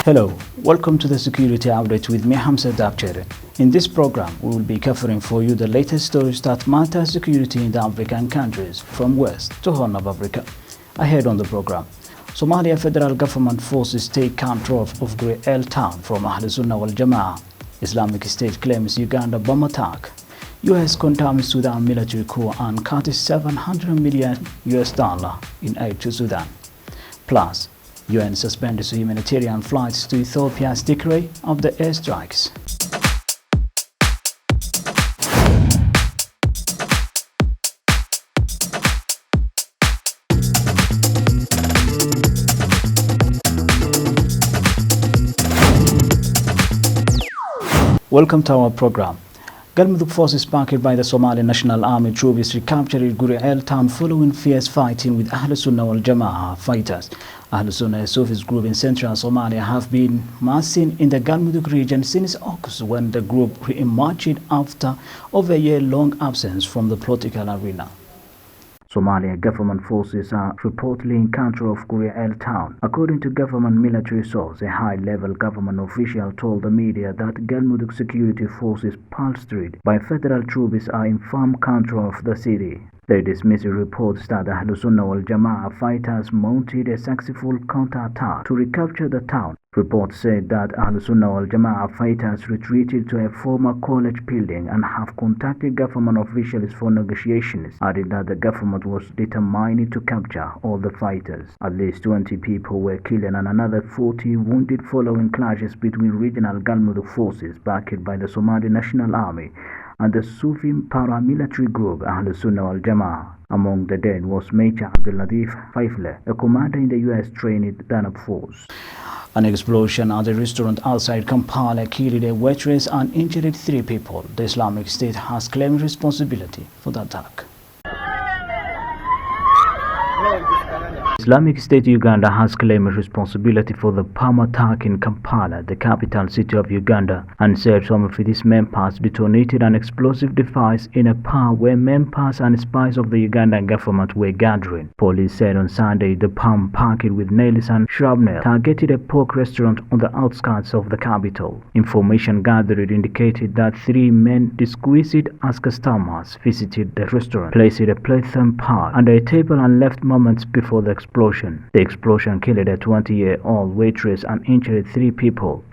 Hello, welcome to the Security Update with me, Hamse Daabjeerin. In this program, we will be covering for you the latest stories that matter security in the African countries, from West to Horn of Africa. Ahead on the program, Somalia federal government forces take control of Tigre town from Ahl Sunnah wal Jama'ah. Islamic State claims Uganda bomb attack. US condemns Sudan military coup and cuts $700 million in aid to Sudan. Plus, UN suspends humanitarian flights to Ethiopia's Tigre of the airstrikes. Welcome to our program. Galmudug forces backed by the Somali National Army troops recaptured Tigre town following fierce fighting with Ahl Sunnah wal Jama'ah fighters. Ahl Sunnah, a Sufis group in central Somalia, have been massing in the Galmudug region since August, when the group re-emerged after over a year-long absence from the political arena. Somalia government forces are reportedly in control of Tigre town. According to government military source, a high-level government official told the media that Galmudug security forces bolstered by federal troops are in firm control of the city. They dismissed reports that Ahl Sunnah wal Jama'ah fighters mounted a successful counterattack to recapture the town. Reports said that Ahl Sunnah wal Jama'ah fighters retreated to a former college building and have contacted government officials for negotiations, adding that the government was determined to capture all the fighters. At least 20 people were killed and another 40 wounded following clashes between regional Galmudug forces backed by the Somali National Army and the Sufi paramilitary group Ahl Sunnah wal Jama'ah. Among the dead was Major Abdul Latif Faifle, a commander in the US-trained Danab force. An explosion at a restaurant outside Kampala killed a waitress and injured 3 people. The Islamic State has claimed responsibility for the attack. Islamic State Uganda has claimed responsibility for the bomb attack in Kampala, the capital city of Uganda, and said some of its members detonated an explosive device in a pub where members and spies of the Ugandan government were gathering. Police said on Sunday the bomb, packed with nails and shrapnel, targeted a pork restaurant on the outskirts of the capital. Information gathered indicated that 3 men disguised as customers visited the restaurant, placed a platform pad under a table and left moments before the explosion. The explosion killed a 20-year-old waitress and injured 3 people,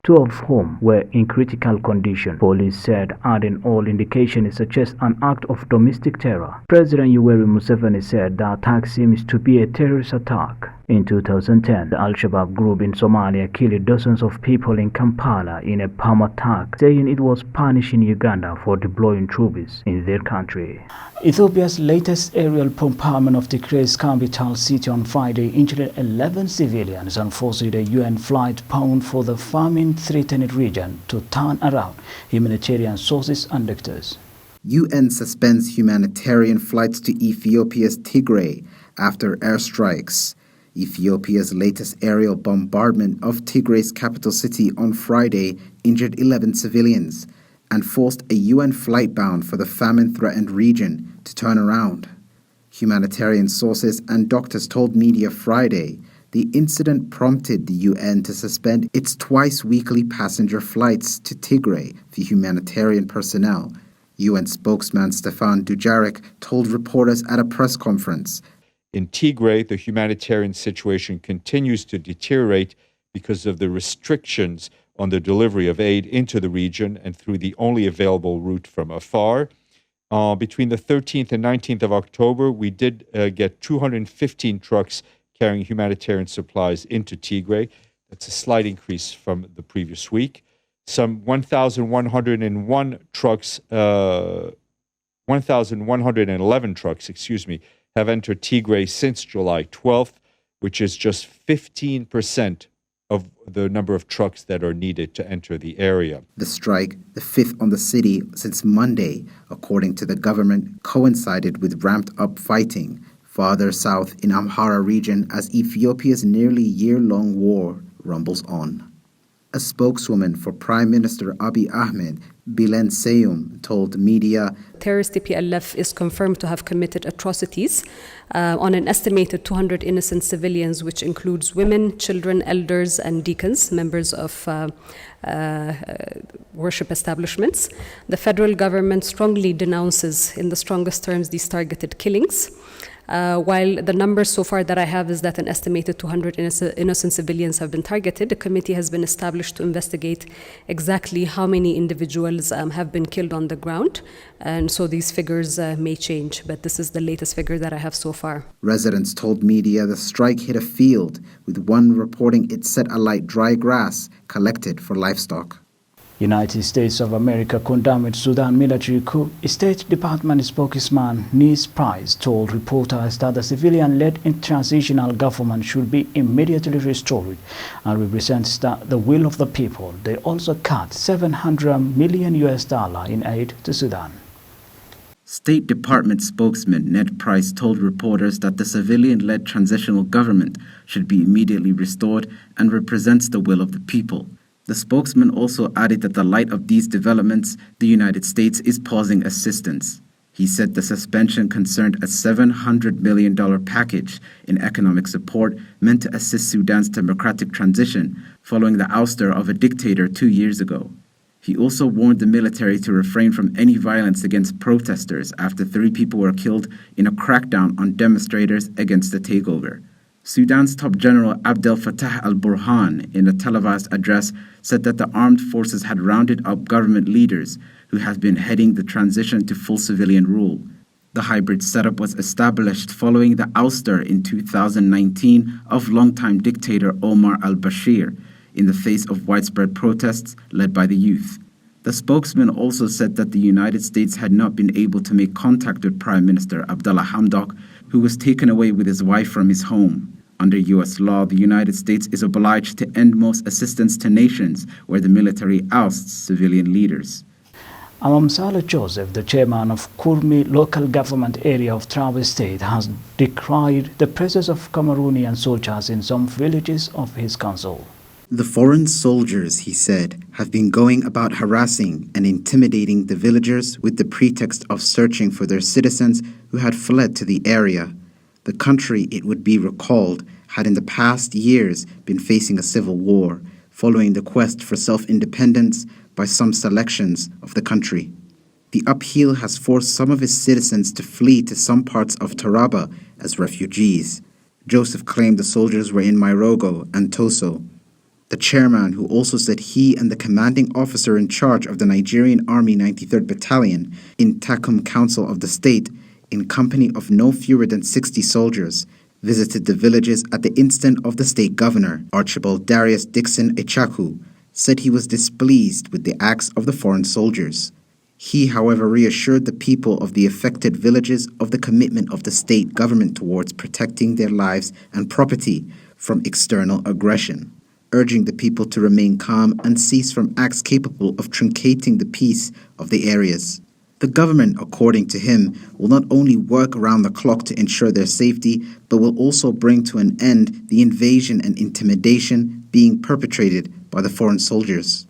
2 of whom were in critical condition, police said, adding all indications suggest an act of domestic terror. President Yoweri Museveni said the attack seems to be a terrorist attack. In 2010, the Al-Shabaab group in Somalia killed dozens of people in Kampala in a bomb attack, saying it was punishing Uganda for deploying troops in their country. Ethiopia's latest aerial bombardment of Tigre's capital city on Friday injured 11 civilians and forced a UN flight bound for the famine-threatened region to turn around, humanitarian sources and doctors. UN suspends humanitarian flights to Ethiopia's Tigre after airstrikes. Ethiopia's latest aerial bombardment of Tigre's capital city on Friday injured 11 civilians and forced a UN flight bound for the famine-threatened region to turn around. Humanitarian sources and doctors told media Friday the incident prompted the UN to suspend its twice-weekly passenger flights to Tigre for humanitarian personnel. UN spokesman Stefan Dujarric told reporters at a press conference. In Tigre, the humanitarian situation continues to deteriorate because of the restrictions on the delivery of aid into the region and through the only available route from afar. Between the 13th and 19th of October, we did get 215 trucks carrying humanitarian supplies into Tigre. That's a slight increase from the previous week. Some 1,111 trucks, have entered Tigre since July 12th, which is just 15% of the number of trucks that are needed to enter the area. The strike, the 5th on the city since Monday, according to the government, coincided with ramped-up fighting farther south in Amhara region as Ethiopia's nearly year-long war rumbles on. A spokeswoman for Prime Minister Abiy Ahmed, Bilen Seyum, told media, Terrorist TPLF is confirmed to have committed atrocities on an estimated 200 innocent civilians, which includes women, children, elders, and deacons, members of worship establishments. The federal government strongly denounces in the strongest terms these targeted killings. While the numbers so far that I have is that an estimated 200 innocent civilians have been targeted, a committee has been established to investigate exactly how many individuals have been killed on the ground. And so these figures may change, but this is the latest figure that I have so far. Residents told media the strike hit a field, with one reporting it set alight dry grass collected for livestock. United States of America condemned Sudan military coup. State Department spokesman Nis Price told reporters that the civilian-led transitional government should be immediately restored and represents the will of the people. They also cut $700 million in aid to Sudan. State Department spokesman Ned Price told reporters that the civilian-led transitional government should be immediately restored and represents the will of the people. The spokesman also added that in light of these developments, the United States is pausing assistance. He said the suspension concerned a $700 million package in economic support meant to assist Sudan's democratic transition following the ouster of a dictator 2 years ago. He also warned the military to refrain from any violence against protesters after 3 people were killed in a crackdown on demonstrators against the takeover. Sudan's top general Abdel Fattah al-Burhan, in a televised address, said that the armed forces had rounded up government leaders who have been heading the transition to full civilian rule. The hybrid setup was established following the ouster in 2019 of longtime dictator Omar al-Bashir in the face of widespread protests led by the youth. The spokesman also said that the United States had not been able to make contact with Prime Minister Abdallah Hamdok, who was taken away with his wife from his home. Under U.S. law, the United States is obliged to end most assistance to nations where the military ousts civilian leaders. Amamsala Joseph, the chairman of Kurmi local government area of Travis State, has decried the presence of Cameroonian soldiers in some villages of his council. The foreign soldiers, he said, have been going about harassing and intimidating the villagers with the pretext of searching for their citizens who had fled to the area. The country, it would be recalled, had in the past years been facing a civil war, following the quest for self-independence by some selections of the country. The upheaval has forced some of its citizens to flee to some parts of Taraba as refugees. Joseph claimed the soldiers were in Mairogo and Toso. The chairman, who also said he and the commanding officer in charge of the Nigerian Army 93rd Battalion in Takum Council of the State, in company of no fewer than 60 soldiers, visited the villages at the instant of the state governor, Archibald Darius Dixon Echaku, said he was displeased with the acts of the foreign soldiers. He, however, reassured the people of the affected villages of the commitment of the state government towards protecting their lives and property from external aggression, urging the people to remain calm and cease from acts capable of truncating the peace of the areas. The government, according to him, will not only work around the clock to ensure their safety, but will also bring to an end the invasion and intimidation being perpetrated by the foreign soldiers.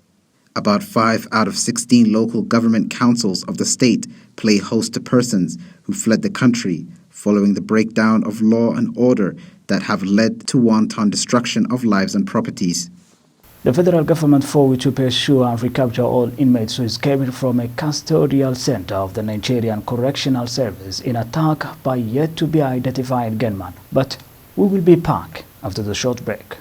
About 5 out of 16 local government councils of the state play host to persons who fled the country following the breakdown of law and order that have led to wanton destruction of lives and properties. The federal government vowed to pursue and recapture all inmates who escaped from a custodial center of the Nigerian Correctional Service in attack by yet-to-be-identified gunmen. But we will be back after the short break.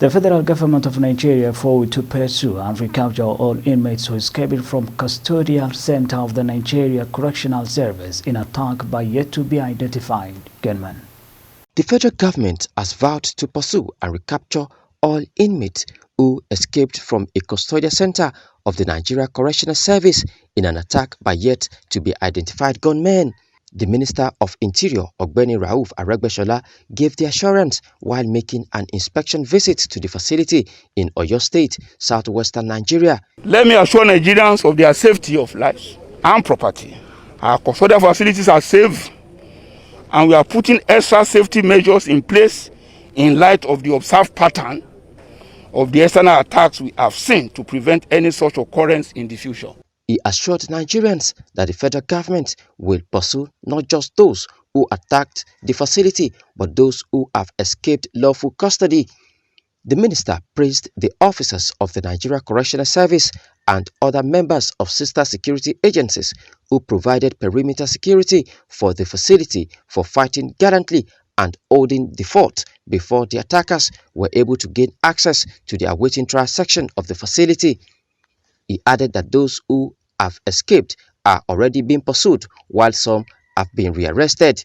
The federal government of Nigeria vowed to pursue and recapture all inmates who escaped from custodial center of the Nigeria Correctional Service in attack by yet-to-be-identified gunmen. The federal government has vowed to pursue and recapture all inmates who escaped from a custodial center of the Nigeria Correctional Service in an attack by yet-to-be-identified gunmen. The Minister of Interior, Ogbeni Rauf Aregbesola, gave the assurance while making an inspection visit to the facility in Oyo State, southwestern Nigeria. Let me assure Nigerians of their safety of lives and property. Our custodial facilities are safe, and we are putting extra safety measures in place in light of the observed pattern of the external attacks we have seen to prevent any such occurrence in the future. He assured Nigerians that the federal government will pursue not just those who attacked the facility, but those who have escaped lawful custody. The minister praised the officers of the Nigeria Correctional Service and other members of sister security agencies who provided perimeter security for the facility for fighting gallantly and holding the fort before the attackers were able to gain access to the awaiting trial section of the facility. He added that those who have escaped are already being pursued, while some have been rearrested.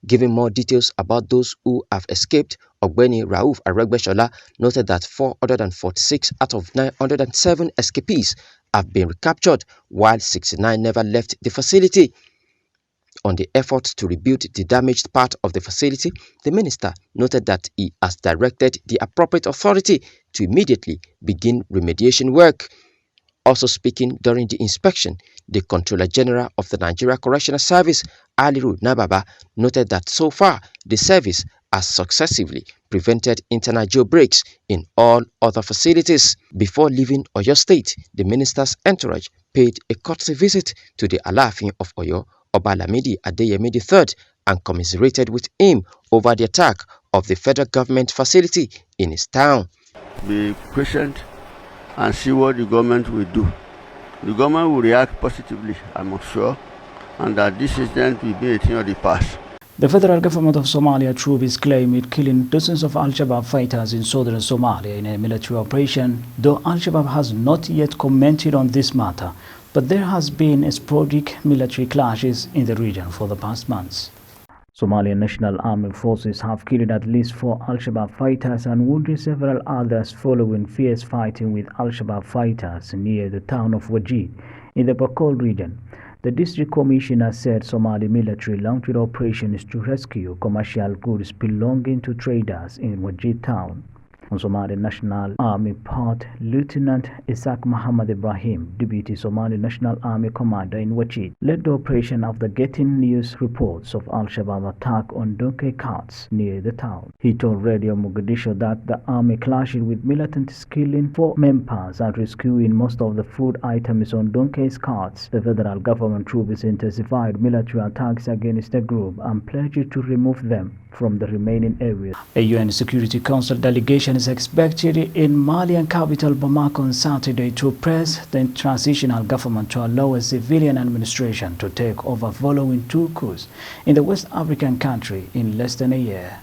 Giving more details about those who have escaped, Ogbeni Rauf Aregbesola noted that 446 out of 907 escapees have been recaptured, while 69 never left the facility. On the effort to rebuild the damaged part of the facility, the minister noted that he has directed the appropriate authority to immediately begin remediation work. Also speaking during the inspection, the Controller General of the Nigeria Correctional Service, Aliru Nababa, noted that so far the service has successively prevented internal jailbreaks in all other facilities. Before leaving Oyo State, the minister's entourage paid a courtesy visit to the Alaafin of Oyo, Oba Lamidi Adeyemi III, and commiserated with him over the attack of the federal government facility in his town. Be patient and see what the government will do. The government will react positively, I'm sure, and that this incident will be a thing of the past. The federal government of Somalia troops claim it killing dozens of Al-Shabaab fighters in southern Somalia in a military operation, though Al-Shabaab has not yet commented on this matter. But there has been sporadic military clashes in the region for the past months. Somalian National Army forces have killed at least 4 Al-Shabaab fighters and wounded several others following fierce fighting with Al-Shabaab fighters near the town of Wajid in the Bakol region. The district commissioner said Somali military launched operations to rescue commercial goods belonging to traders in Wajid town. Somali National Army Part Lieutenant Isaac Muhammad Ibrahim, Deputy Somali National Army Commander in Wajid, led the operation after getting news reports of Al-Shabaab attack on donkey carts near the town. He told Radio Mogadishu that the army clashed with militants, killing 4 members and rescuing most of the food items on donkey carts. The federal government troops intensified military attacks against the group and pledged to remove them from the remaining areas. A UN Security Council delegation is expected in Malian capital Bamako on Saturday to press the transitional government to allow a civilian administration to take over following 2 coups in the West African country in less than a year.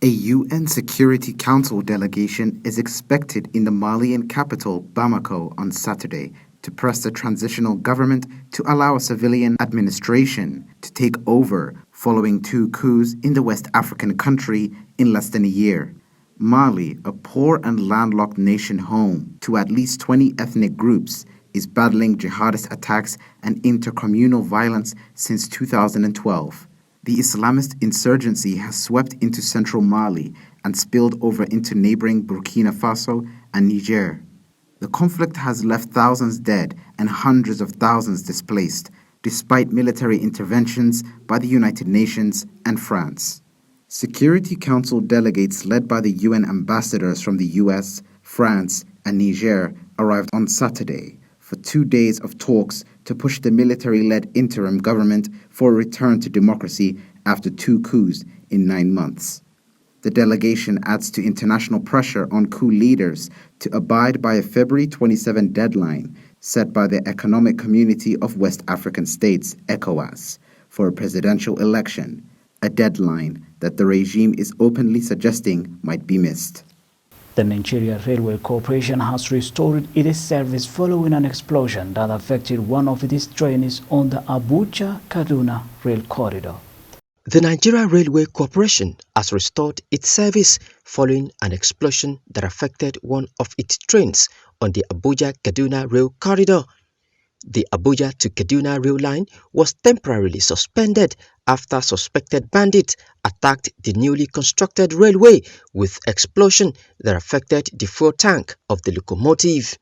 A UN Security Council delegation is expected in the Malian capital Bamako on Saturday to press the transitional government to allow a civilian administration to take over following 2 coups in the West African country in less than a year. Mali, a poor and landlocked nation home to at least 20 ethnic groups, is battling jihadist attacks and intercommunal violence since 2012. The Islamist insurgency has swept into central Mali and spilled over into neighboring Burkina Faso and Niger. The conflict has left thousands dead and hundreds of thousands displaced, despite military interventions by the United Nations and France. Security Council delegates led by the UN ambassadors from the US, France, and Niger arrived on Saturday for 2 days of talks to push the military-led interim government for a return to democracy after 2 coups in 9 months. The delegation adds to international pressure on coup leaders to abide by a February 27 deadline set by the Economic Community of West African States, ECOWAS, for a presidential election, a deadline that the regime is openly suggesting might be missed. The Nigeria Railway Corporation has restored its service following an explosion that affected one of its trains on the Abuja-Kaduna rail corridor. The Nigeria Railway Corporation has restored its service following an explosion that affected one of its trains on the Abuja-Kaduna rail corridor. The Abuja to Kaduna rail line was temporarily suspended after suspected bandits attacked the newly constructed railway with explosion that affected the fuel tank of the locomotive.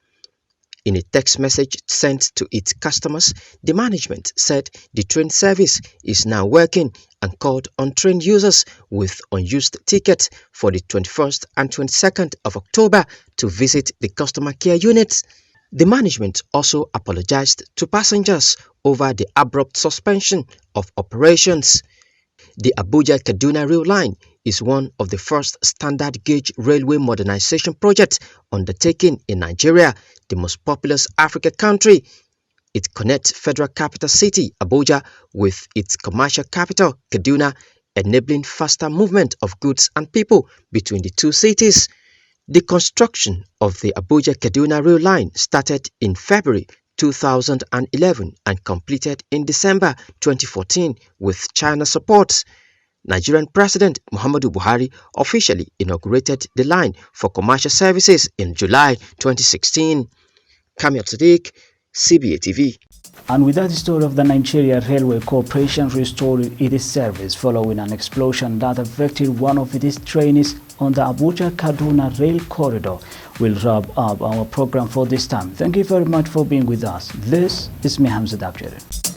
In a text message sent to its customers, the management said the train service is now working and called on train users with unused tickets for the 21st and 22nd of October to visit the customer care units. The management also apologized to passengers over the abrupt suspension of operations. The Abuja-Kaduna rail line is one of the first standard gauge railway modernization projects undertaken in Nigeria, the most populous African country. It connects federal capital city Abuja with its commercial capital Kaduna, enabling faster movement of goods and people between the two cities. The construction of the Abuja-Kaduna rail line started in February 2011 and completed in December 2014 with China support. Nigerian President Muhammadu Buhari officially inaugurated the line for commercial services in July 2016. Kamil Sadiq, CBA TV. And with that story of the Nigeria Railway Corporation restoring its service following an explosion that affected one of its trains on the Abuja-Kaduna rail corridor, we'll wrap up our program for this time. Thank you very much for being with us. This is me, Hamse Daabjeerin.